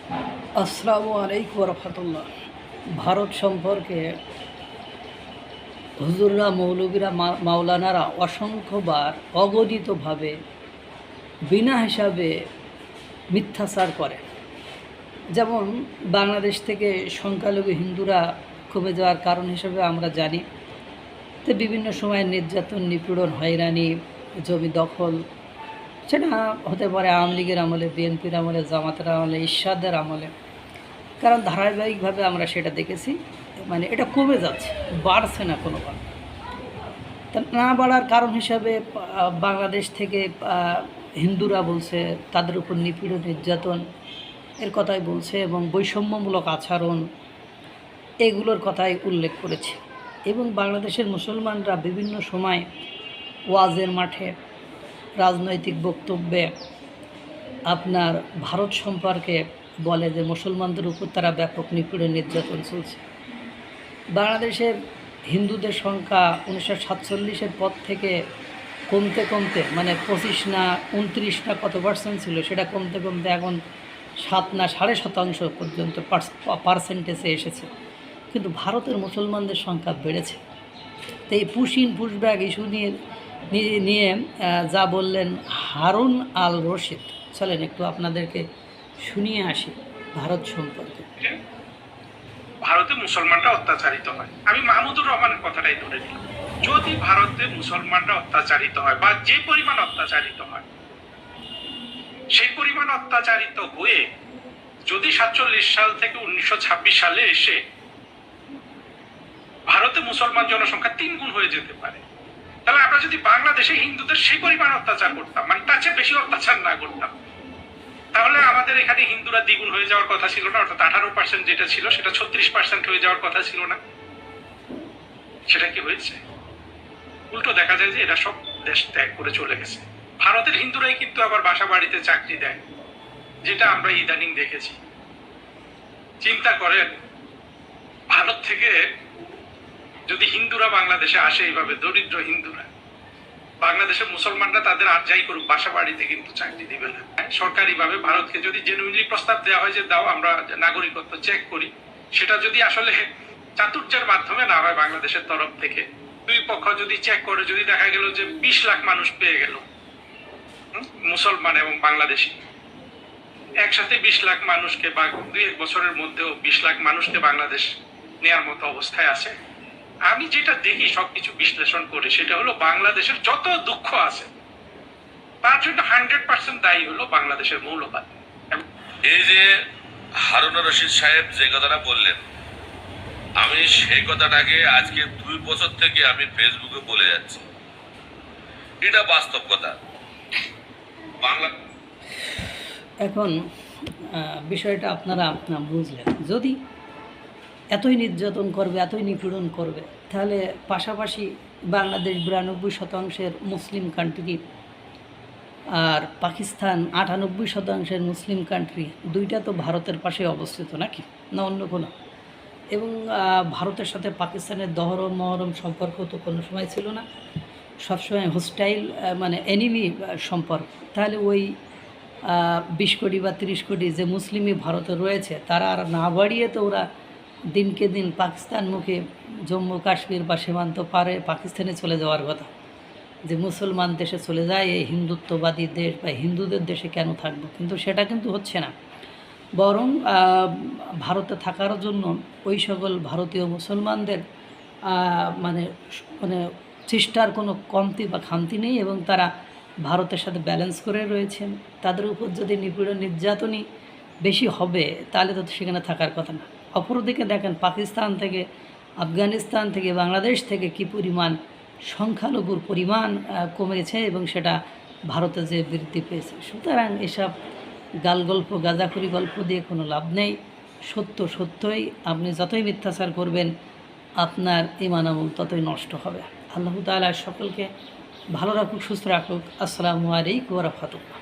আসসালামু আলাইকুম রহমতুল্লাহ। ভারত সম্পর্কে হুজুররা, মৌলবীরা, মাওলানারা অসংখ্যবার অগণিতভাবে বিনা হিসাবে মিথ্যাচার করে। যেমন বাংলাদেশ থেকে সংখ্যালঘু হিন্দুরা কমে যাওয়ার কারণ হিসেবে আমরা জানি, তো বিভিন্ন সময় নির্যাতন, নিপীড়ন, হয়রানি, জমি দখল, সেটা হতে পারে আওয়ামী লীগের আমলে, বিএনপির আমলে, জামাতের আমলে, ইরশাদের আমলে। কারণ ধারাবাহিকভাবে আমরা সেটা দেখেছি, মানে এটা কমে যাচ্ছে, বাড়ছে না কোনোভাবে। তা না বাড়ার কারণ হিসাবে বাংলাদেশ থেকে হিন্দুরা বলছে তাদের উপর নিপীড়ন, নির্যাতন এর কথাই বলছে, এবং বৈষম্যমূলক আচরণ এগুলোর কথাই উল্লেখ করেছে। এবং বাংলাদেশের মুসলমানরা বিভিন্ন সময় ওয়াজের মাঠে, রাজনৈতিক বক্তব্যে আপনার ভারত সম্পর্কে বলে যে মুসলমানদের উপর তারা ব্যাপক নিপীড়ন, নির্যাতন চলছে। বাংলাদেশের হিন্দুদের সংখ্যা 1947-এর পর থেকে কমতে কমতে, মানে 25 না 29 না কত পার্সেন্ট ছিল, সেটা কমতে কমতে এখন 7 না 7.5% পর্যন্ত পার্সেন্টেজে এসেছে। কিন্তু ভারতের মুসলমানদের সংখ্যা বেড়েছে। তো এই পুশব্যাক ইস্যু নিয়ে যা বললেন হারুন আল রশিদ, চলেন একটু আপনাদেরকে শুনিয়ে আসি ভারত সম্পর্কে। ভারতে মুসলমানরা অত্যাচারিত হয়, আমি মাহমুদুর রহমানের কথাটাই ধরে নিলাম। যদি ভারতে মুসলমানরা অত্যাচারিত হয় বা যে পরিমাণ অত্যাচারিত হয়, সেই পরিমাণ অত্যাচারিত হয়ে যদি 47 সাল থেকে 1926 সালে এসে ভারতে মুসলমান জনসংখ্যা 3 গুণ হয়ে যেতে পারে, তাহলে আমরা যদি বাংলাদেশে হিন্দুদের সেই পরিমাণ অত্যাচার করতাম, মানে তার চেয়ে বেশি অত্যাচার না করতাম, তাহলে আমাদের এখানে হিন্দুরা দ্বিগুণ হয়ে যাওয়ার কথা ছিল না। অর্থাৎ 18% যেটা ছিল সেটা 36% হয়ে যাওয়ার কথা ছিল না। সেটা কি হয়েছে? উল্টো দেখা যায় যে এরা সব দেশ ত্যাগ করে চলে গেছে। ভারতের হিন্দুরাই কিন্তু আবার বাসা বাড়িতে চাকরি দেয়, যেটা আমরা ইদানিং দেখেছি। চিন্তা করেন, ভারত থেকে যদি হিন্দুরা বাংলাদেশে আসে, এইভাবে দরিদ্র হিন্দুরা, বাংলাদেশের মুসলমানরা তাদের আর যাই করুক, বাসা বাড়িতে কিন্তু চাকরি দিবে না। সরকারিভাবে ভারতকে যদি জেনুইনলি প্রস্তাব দেওয়া হয় যে দাও, আমরা নাগরিকত্ব চেক করি, সেটা যদি আসলে চাতুর্যের মাধ্যমে না হয়, বাংলাদেশের তরফ থেকে দুই পক্ষ যদি চেক করে, যদি দেখা গেল যে 20 লাখ মানুষ পেয়ে গেল, মুসলমান এবং বাংলাদেশি একসাথে 20 লাখ মানুষকে, বা 2-1 বছরের মধ্যেও 20 লাখ মানুষকে বাংলাদেশ নেয়ার মতো অবস্থায় আছে। আমি যেটা দেখি সবকিছু বিশ্লেষণ করে, সেটা হলো বাংলাদেশের যত দুঃখ আছে তার জন্য 100% দায়ী হলো বাংলাদেশের মৌলবাদ। এই যে হারুন রশিদ সাহেব যে কথাটা বললেন, আমি সেই কথাটাকে আজকে 2 বছর থেকে আমি ফেসবুকে বলে যাচ্ছি, এটা বাস্তব কথা। বাংলা এখন বিষয়টা আপনারা বুঝলেন। যদি এতই নির্যাতন করবে, এতই নিপীড়ন করবে, তাহলে পাশাপাশি বাংলাদেশ 92% মুসলিম কান্ট্রি, আর পাকিস্তান 98% মুসলিম কান্ট্রি, দুইটা তো ভারতের পাশে অবস্থিত নাকি, না অন্য কোনো? এবং ভারতের সাথে পাকিস্তানের মহরম সম্পর্ক তো কোনো সময় ছিল না, সবসময় হোস্টাইল, মানে এনিমি সম্পর্ক। তাহলে ওই 20 কোটি বা 30 কোটি যে মুসলিমই ভারতে রয়েছে, তারা আর না বাড়িয়ে তো ওরা দিনকে দিন পাকিস্তান মুখে, জম্মু কাশ্মীর বা সীমান্ত পারে পাকিস্তানে চলে যাওয়ার কথা। যে মুসলমান দেশে চলে যায়, এই হিন্দুত্ববাদী দেশ বা হিন্দুদের দেশে কেন থাকবো? কিন্তু সেটা কিন্তু হচ্ছে না। বরং ভারতে থাকার জন্য ওই সকল ভারতীয় মুসলমানদের মানে মানে চেষ্টার কোনো কমতি বা খামতি নেই, এবং তারা ভারতের সাথে ব্যালেন্স করে রয়েছেন। তাদের উপর যদি নিপীড়ন, নির্যাতনই বেশি হবে, তাহলে তো সেখানে থাকার কথা না। অপরদিকে দেখেন, পাকিস্তান থেকে, আফগানিস্তান থেকে, বাংলাদেশ থেকে কী পরিমাণ সংখ্যালঘুর পরিমাণ কমেছে, এবং সেটা ভারতে যে বৃদ্ধি পেয়েছে। সুতরাং এসব গালগল্প, গাঁজাখুরি গল্প দিয়ে কোনো লাভ নেই। সত্য সত্যই, আপনি যতই মিথ্যাচার করবেন, আপনার ঈমান আমল ততই নষ্ট হবে। আল্লাহ তাআলা সকলকে ভালো রাখুক, সুস্থ রাখুক। আসসালামু আলাইকুম ওয়া রাহমাতুল্লাহ।